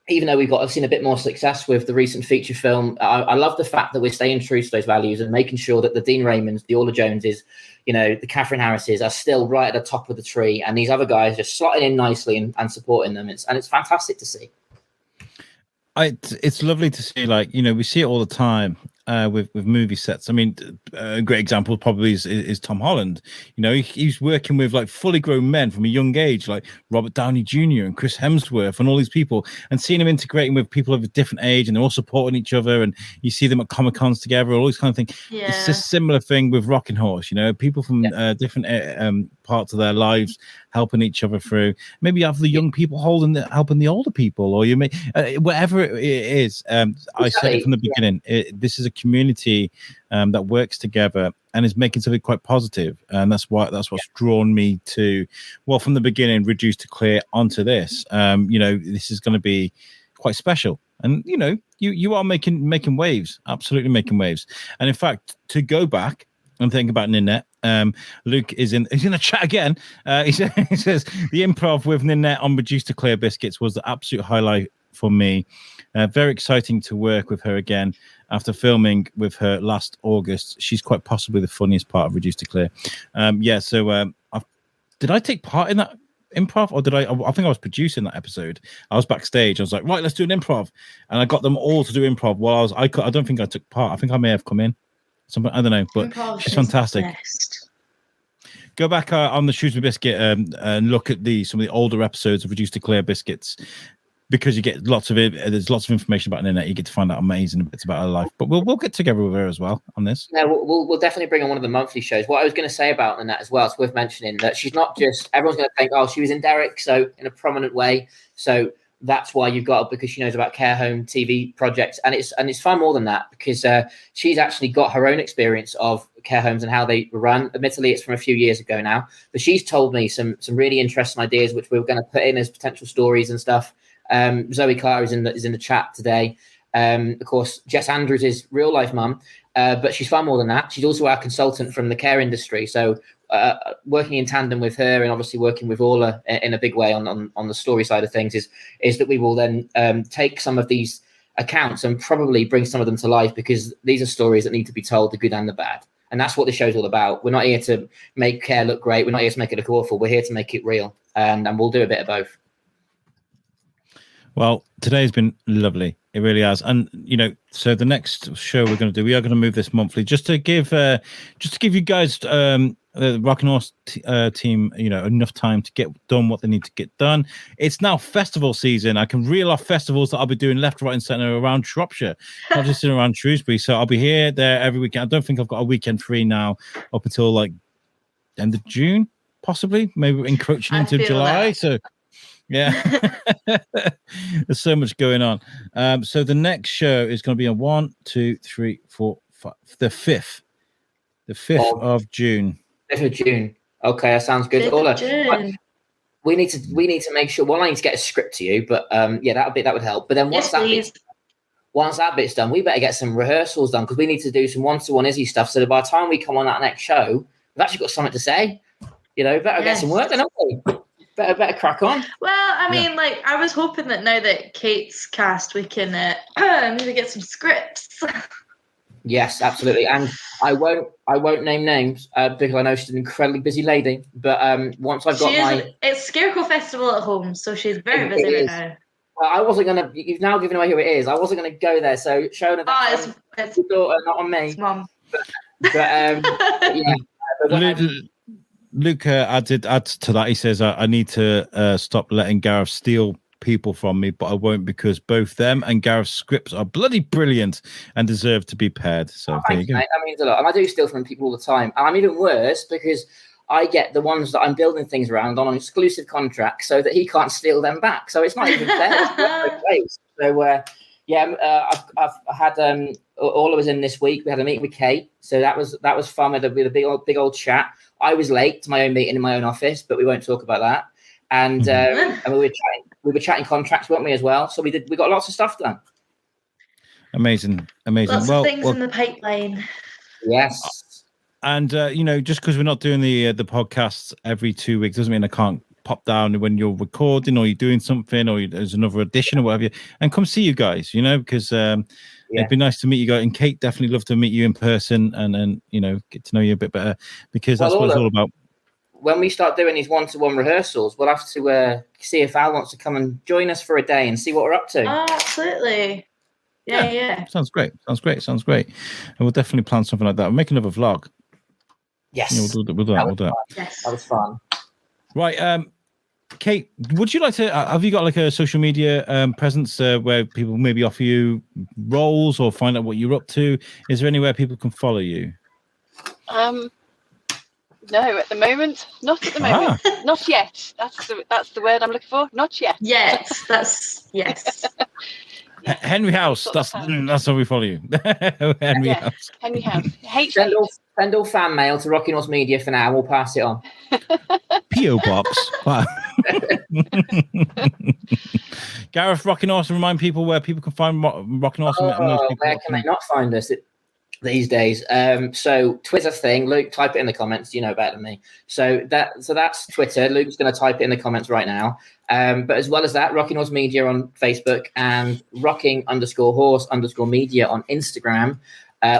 even though we've seen a bit more success with the recent feature film. I love the fact that we're staying true to those values and making sure that the Dean Raymonds, the Orla Joneses, you know, the Catherine Harrises are still right at the top of the tree, and these other guys just slotting in nicely and supporting them. It's fantastic to see. It's lovely to see, like, you know, we see it all the time with movie sets. I mean, a great example probably is Tom Holland. You know, he's working with like fully grown men from a young age, like Robert Downey Jr. and Chris Hemsworth and all these people, and seeing him integrating with people of a different age, and they're all supporting each other, and you see them at Comic Cons together, all these kind of things. Yeah. It's a similar thing with Rockin' Horse. You know, people from different parts of their lives helping each other through. Maybe you have the young people helping the older people, or you may whatever it is. I said it from the beginning. This is a community that works together and is making something quite positive, and that's what's drawn me to, well, from the beginning, Reduced to Clear onto this. You know, this is going to be quite special, and you know, you are making waves, absolutely making waves. And in fact, to go back and think about Ninette, Luke is in the chat again. He says the improv with Ninette on Reduced to Clear Biscuits was the absolute highlight for me. Very exciting to work with her again after filming with her last August. She's quite possibly the funniest part of Reduced to Clear. Did I take part in that improv, or did I think I was producing that episode. I was backstage. I was like, right, let's do an improv, and I got them all to do improv while I don't think I took part. I think I may have come in. Something, I don't know, but she's fantastic. Go back on the Shrewsbury Biscuit and look at some of the older episodes of Reduced to Clear Biscuits, because you get lots of it. There's lots of information about Ninette. You get to find out amazing bits about her life. But we'll get together with her as well on this. Yeah, we'll definitely bring on one of the monthly shows. What I was going to say about Ninette as well, it's worth mentioning that she's not just, everyone's going to think, oh, she was in Derek, so in a prominent way. So that's why you've got her, because she knows about care home TV projects, and it's far more than that, because she's actually got her own experience of care homes and how they run. Admittedly, it's from a few years ago now, but she's told me some really interesting ideas which we're going to put in as potential stories and stuff. Zoe Carr is in the chat today. Of course, Jess Andrews is real life mum, but she's far more than that. She's also our consultant from the care industry. So working in tandem with her, and obviously working with Orla in a big way on the story side of things, is that we will then take some of these accounts and probably bring some of them to life, because these are stories that need to be told, the good and the bad. And that's what the show's all about. We're not here to make care look great. We're not here to make it look awful. We're here to make it real. And we'll do a bit of both. Well, today's been lovely. It really has. And, you know, so the next show we are going to move this monthly, just to give you guys the Rocking Horse team, enough time to get done what they need to get done. It's now festival season. I can reel off festivals that I'll be doing left, right, and centre around Shropshire, not just around Shrewsbury. So I'll be here, there every weekend. I don't think I've got a weekend free now up until like end of June, possibly, maybe encroaching into July. That. So yeah, there's so much going on. So the next show is going to be on 1, 2, 3, 4, 5, the 5th. The 5th of June. 5th of June. Okay, that sounds good. Orla, we need to make sure. Well, I need to get a script to you, but that would help. But then once that bit's done, we better get some rehearsals done because we need to do some one-to-one Izzy stuff. So that by the time we come on that next show, we've actually got something to say. Better get some work done, haven't we? Better crack on. Well, I mean, I was hoping that now that Kate's cast, we can maybe get some scripts. Yes, absolutely. And I won't name names because I know she's an incredibly busy lady. But once I've got it's Scarecrow Festival at home, so she's very busy right now. Well, I wasn't gonna. You've now given away who it is. I wasn't gonna go there. So Shona, it's your daughter, not on me. It's mum. But yeah. Luke add to that. He says, I need to stop letting Gareth steal people from me, but I won't because both them and Gareth's scripts are bloody brilliant and deserve to be paired. So there you go. Mate, that means a lot. And I do steal from people all the time. And I'm even worse because I get the ones that I'm building things around on an exclusive contract so that he can't steal them back. So it's not even fair. So I've had Orla was in this week. We had a meeting with Kate, so that was fun with a big old chat. I was late to my own meeting in my own office, but we won't talk about that. And and we were chatting contracts, weren't we, as well? So we got lots of stuff done. Amazing. Lots of things in the pipeline. Yes. And just because we're not doing the podcasts every 2 weeks doesn't mean I can't pop down when you're recording or you're doing something or there's another audition or whatever, and come see you guys, because it'd be nice to meet you guys. And Kate definitely love to meet you in person and get to know you a bit better because that's what it's all about. When we start doing these one-to-one rehearsals, we'll have to see if Al wants to come and join us for a day and see what we're up to. Oh, absolutely. Yeah. Sounds great. And we'll definitely plan something like that. We'll make another vlog. Yes. We'll do that. Yes. That was fun. Right. Kate, would you like to, have you got like a social media presence where people maybe offer you roles or find out what you're up to? Is there anywhere people can follow you? No, at the moment, not at the moment, not yet. That's the word I'm looking for. Not yet. Yes, yes. Henry House. That's how we follow you. Henry House. Henry House. Send all fan mail to Rocking Horse Media for now. We'll pass it on. P.O. Box. Wow. Gareth, Rocking Horse, and remind people where people can find Rocking Horse. Where can they not find us these days? So Twitter thing, Luke, type it in the comments. You know better than me. So that's Twitter. Luke's going to type it in the comments right now. But as well as that, Rocking Horse Media on Facebook and rocking_horse_media on Instagram.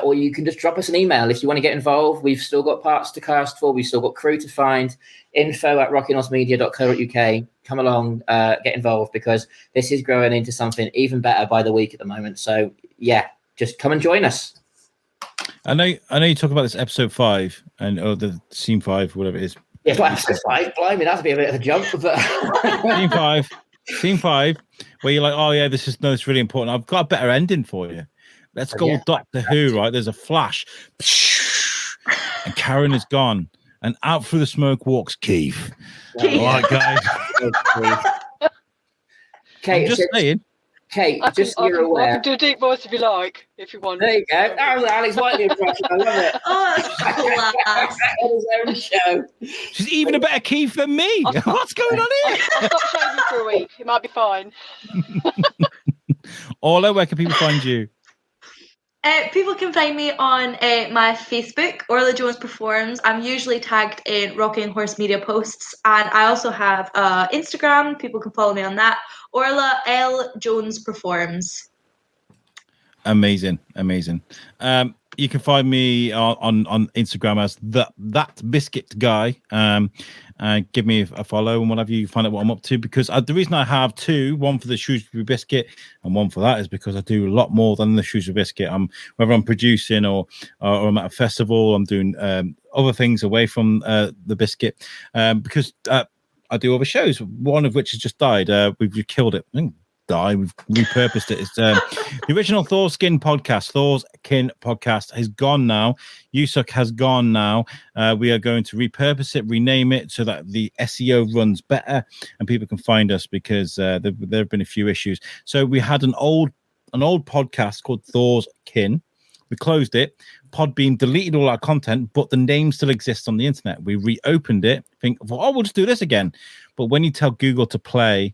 Or you can just drop us an email if you want to get involved. We've still got parts to cast for. We've still got crew to find. info@rockinghorsemedia.co.uk. Come along, get involved because this is growing into something even better by the week at the moment. So yeah, just come and join us. I know you talk about this episode 5 or the scene 5, whatever it is. Yeah, episode 5. Blimey, that'd be a bit of a jump. But scene 5, where you're like, oh yeah, this is really important. I've got a better ending for you. Let's go Doctor Who, right? There's a flash, and Karen is gone, and out through the smoke walks Keith. All right, guys. Kate, I'm just saying. Kate, just so you're aware. I can do a deep voice if you like, if you want. There you go. That was Alex Whiteley impression. I love it. On his own show. She's even a better Keith than me. What's going on here? I'll stop shaving for a week. It might be fine. Orla, where can people find you? People can find me on my Facebook, Orla Jones Performs. I'm usually tagged in Rocking Horse Media posts, and I also have Instagram. People can follow me on that. Orla L Jones Performs. Amazing. You can find me on Instagram as that biscuit guy. Give me a follow and whatever, you find out what I'm up to, because the reason I have two, one for the Shrewsbury Biscuit and one for that, is because I do a lot more than the Shrewsbury Biscuit. Whether I'm producing or I'm at a festival, I'm doing other things away from the biscuit, because I do other shows, one of which has just died. We've killed it. We've repurposed it. It's the original Thorskin podcast has gone now. Yusuk has gone now. We are going to repurpose it, rename it so that the SEO runs better and people can find us, because there have been a few issues. So we had an old podcast called Thorskin. We closed it. Podbean deleted all our content, but the name still exists on the internet. We reopened it. We'll just do this again. But when you tell Google to play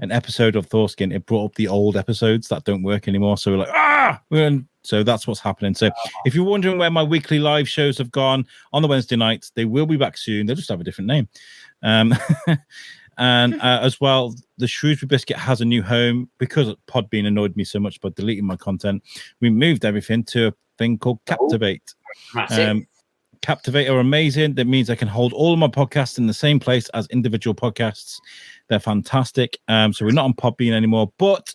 an episode of Thorskin, it brought up the old episodes that don't work anymore. So we're like, so that's what's happening. So if you're wondering where my weekly live shows have gone on the Wednesday nights, they will be back soon. They'll just have a different name. And as well, the Shrewsbury Biscuit has a new home, because Podbean annoyed me so much by deleting my content. We moved everything to a thing called Captivate. Captivate are amazing. That means I can hold all of my podcasts in the same place as individual podcasts. They're fantastic. So we're not on Podbean anymore, but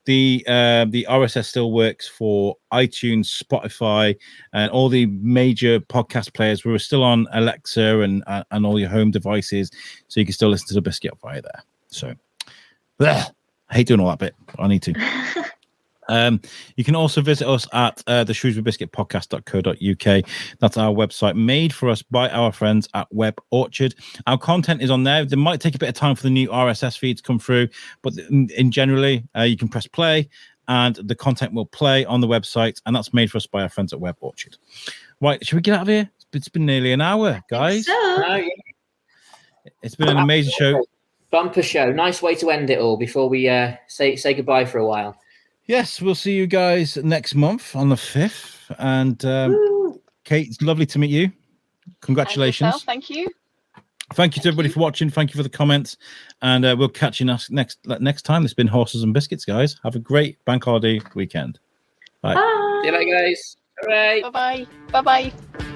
the RSS still works for iTunes, Spotify, and all the major podcast players. We're still on Alexa and all your home devices, so you can still listen to the Biscuit via there. So, I hate doing all that bit. I need to. You can also visit us at the Shrewsbury Biscuit podcast.co.uk. That's our website, made for us by our friends at Web Orchard. Our content is on there. There might take a bit of time for the new RSS feed to come through, but in generally, you can press play and the content will play on the website, and that's made for us by our friends at Web Orchard. Right, should we get out of here? It's been nearly an hour, guys. It's been an amazing show. Bumper show. Nice way to end it all before we say goodbye for a while. Yes, we'll see you guys next month on the 5th. And Kate, it's lovely to meet you. Congratulations. Thank you. Thank you to everybody for watching. Thank you for the comments. And we'll catch you next time. It's been Horses and Biscuits, guys. Have a great bank holiday weekend. Bye. See you later, guys. All right. Bye-bye. Bye-bye.